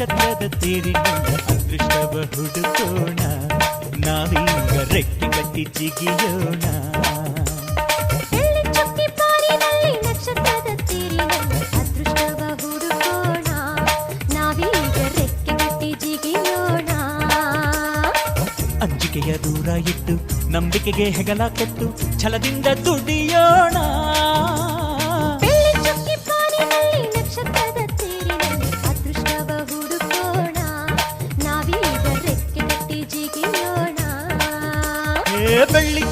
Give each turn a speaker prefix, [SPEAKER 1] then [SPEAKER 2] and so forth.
[SPEAKER 1] ನಕ್ಷತ್ರದ ತೇರಿನಿಂದ ಅದೃಷ್ಟವ ಹುಡುಕೋಣ, ನಾವೀಗ ರೆಕ್ಕೆ ಕಟ್ಟಿ ಜಿಗಿಯೋಣ.
[SPEAKER 2] ನಕ್ಷತ್ರದ ತೇರಿನಿಂದ ಅದೃಷ್ಟವ ಹುಡುಕೋಣ, ನಾವೀಗ ರೆಕ್ಕೆ ಕಟ್ಟಿ ಜಿಗಿಯೋಣ.
[SPEAKER 1] ಅಂಜಿಕೆಯ ದೂರ ಇಟ್ಟು ನಂಬಿಕೆಗೆ ಹೆಗಲ ಕೊಟ್ಟು ಛಲದಿಂದ ದುಡಿಯೋಣ.
[SPEAKER 2] ನಕ್ಷತ್ರದ ತೇರಿನಲ್ಲಿ ಅದೃಷ್ಟವ ಹುಡುಕೋಣ, ನಾವೀಗ ರೆಕ್ಕೆ ಕಟ್ಟಿ ಜಿಗಿಯೋಣ.
[SPEAKER 1] ಬೆಳ್ಳಿ